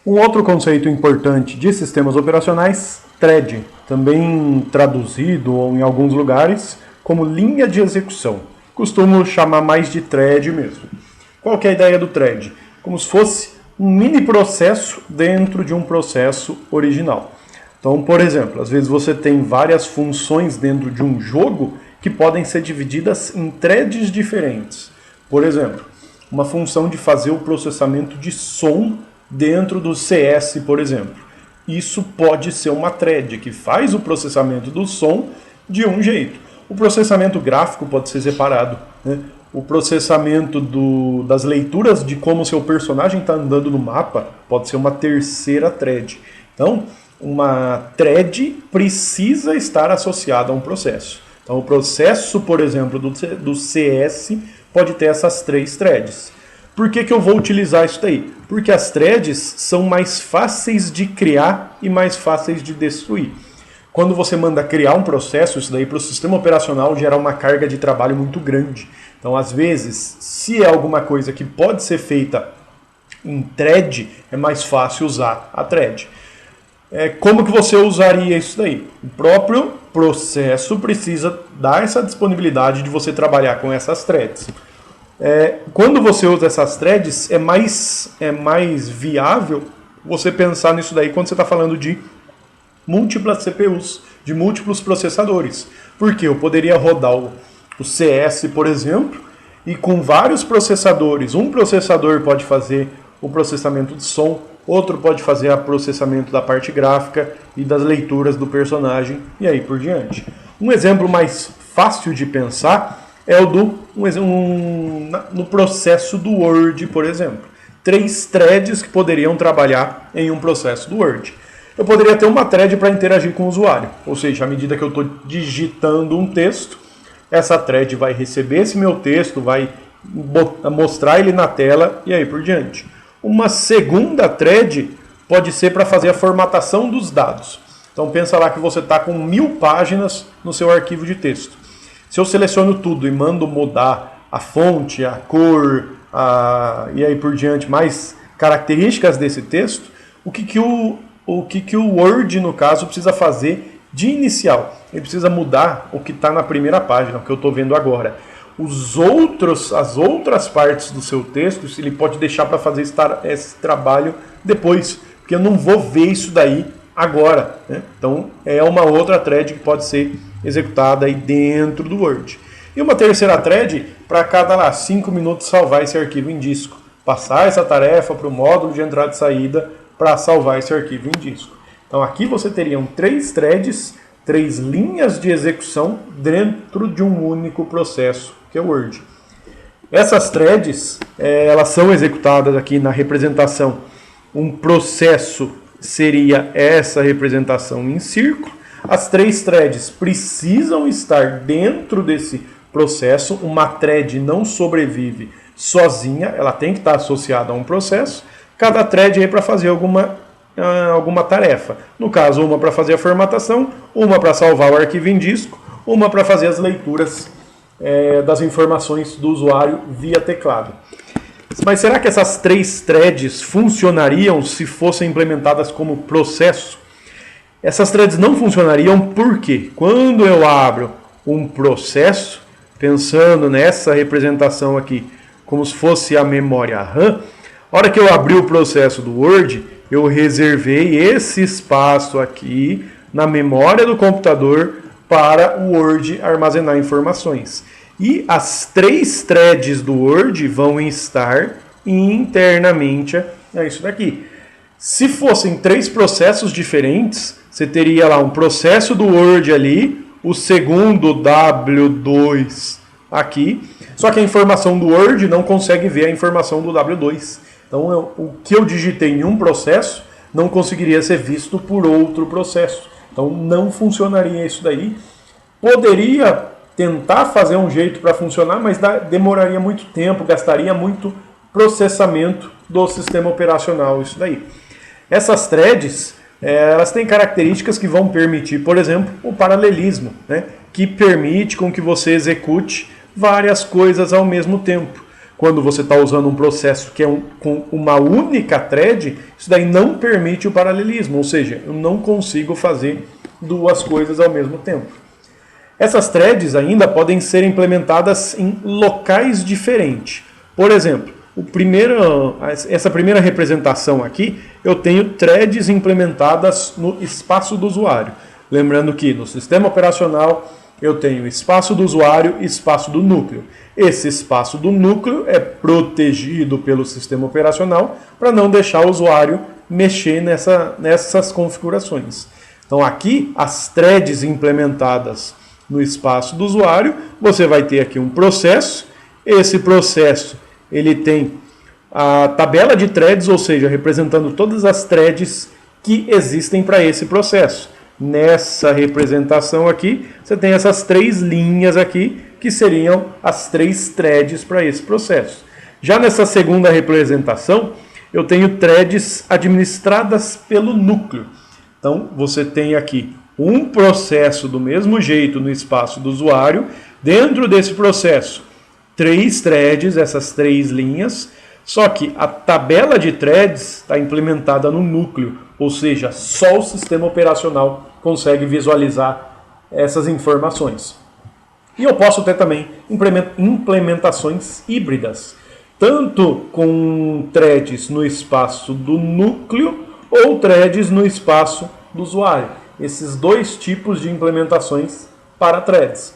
Um outro conceito importante de sistemas operacionais, thread, também traduzido ou em alguns lugares como linha de execução. Costumo chamar mais de thread mesmo. Qual que é a ideia do thread? Como se fosse um mini processo dentro de um processo original. Então, por exemplo, às vezes você tem várias funções dentro de um jogo que podem ser divididas em threads diferentes. Por exemplo, uma função de fazer o processamento de som dentro do CS, por exemplo. Isso pode ser uma thread que faz o processamento do som de um jeito. O processamento gráfico pode ser separado, né? O processamento das leituras de como o seu personagem está andando no mapa pode ser uma terceira thread. Então, uma thread precisa estar associada a um processo. Então, o processo, por exemplo, do CS pode ter essas 3 threads. Por que eu vou utilizar isso daí? Porque as threads são mais fáceis de criar e mais fáceis de destruir. Quando você manda criar um processo, isso daí para o sistema operacional gera uma carga de trabalho muito grande. Então, às vezes, se é alguma coisa que pode ser feita em thread, é mais fácil usar a thread. Como que você usaria isso daí? O próprio processo precisa dar essa disponibilidade de você trabalhar com essas threads. Quando você usa essas threads, é mais viável você pensar nisso daí quando você está falando de múltiplas CPUs, de múltiplos processadores. Porque eu poderia rodar o CS, por exemplo, e com vários processadores. Um processador pode fazer o processamento de som, outro pode fazer o processamento da parte gráfica e das leituras do personagem, e aí por diante. Um exemplo mais fácil de pensar é o no processo do Word, por exemplo. 3 threads que poderiam trabalhar em um processo do Word. Eu poderia ter uma thread para interagir com o usuário, ou seja, à medida que eu estou digitando um texto, essa thread vai receber esse meu texto, vai mostrar ele na tela e aí por diante. Uma segunda thread pode ser para fazer a formatação dos dados. Então pensa lá que você está com 1000 páginas no seu arquivo de texto. Se eu seleciono tudo e mando mudar a fonte, a cor, e aí por diante, mais características desse texto, o que o Word, no caso, precisa fazer de inicial? Ele precisa mudar o que está na primeira página, o que eu estou vendo agora. As outras partes do seu texto, ele pode deixar para fazer esse trabalho depois, porque eu não vou ver isso daí agora, né? Então, é uma outra thread que pode ser executada aí dentro do Word. E uma terceira thread para cada 5 minutos salvar esse arquivo em disco. Passar essa tarefa para o módulo de entrada e saída para salvar esse arquivo em disco. Então aqui você teriam 3 threads, 3 linhas de execução dentro de um único processo, que é o Word. Essas threads, elas são executadas aqui na representação. Um processo seria essa representação em círculo. As 3 threads precisam estar dentro desse processo. Uma thread não sobrevive sozinha, ela tem que estar associada a um processo. Cada thread é para fazer alguma tarefa. No caso, uma para fazer a formatação, uma para salvar o arquivo em disco, uma para fazer as leituras das informações do usuário via teclado. Mas será que essas 3 threads funcionariam se fossem implementadas como processo? Essas threads não funcionariam porque quando eu abro um processo, pensando nessa representação aqui, como se fosse a memória RAM, a hora que eu abri o processo do Word, eu reservei esse espaço aqui na memória do computador para o Word armazenar informações. E as 3 threads do Word vão estar internamente a isso daqui. Se fossem 3 processos diferentes, você teria lá um processo do Word ali, o segundo W2 aqui, só que a informação do Word não consegue ver a informação do W2. Então, o que eu digitei em um processo não conseguiria ser visto por outro processo. Então, não funcionaria isso daí. Poderia tentar fazer um jeito para funcionar, mas demoraria muito tempo, gastaria muito processamento do sistema operacional, isso daí. Essas threads, elas têm características que vão permitir, por exemplo, o paralelismo, né? Que permite com que você execute várias coisas ao mesmo tempo. quando você está usando um processo que é com uma única thread, isso daí não permite o paralelismo, ou seja, eu não consigo fazer duas coisas ao mesmo tempo. Essas threads ainda podem ser implementadas em locais diferentes. Por exemplo, essa primeira representação aqui, eu tenho threads implementadas no espaço do usuário. Lembrando que no sistema operacional eu tenho espaço do usuário e espaço do núcleo. Esse espaço do núcleo é protegido pelo sistema operacional para não deixar o usuário mexer nessas configurações. Então aqui, as threads implementadas no espaço do usuário, você vai ter aqui um processo. Esse processo ele tem a tabela de threads, ou seja, representando todas as threads que existem para esse processo. Nessa representação aqui, você tem essas três linhas aqui, que seriam as três threads para esse processo. Já nessa segunda representação, eu tenho threads administradas pelo núcleo. Então, você tem aqui um processo do mesmo jeito no espaço do usuário. Dentro desse processo, três threads, essas três linhas, só que a tabela de threads está implementada no núcleo, ou seja, só o sistema operacional consegue visualizar essas informações. E eu posso ter também implementações híbridas, tanto com threads no espaço do núcleo ou threads no espaço do usuário. Esses dois tipos de implementações para threads.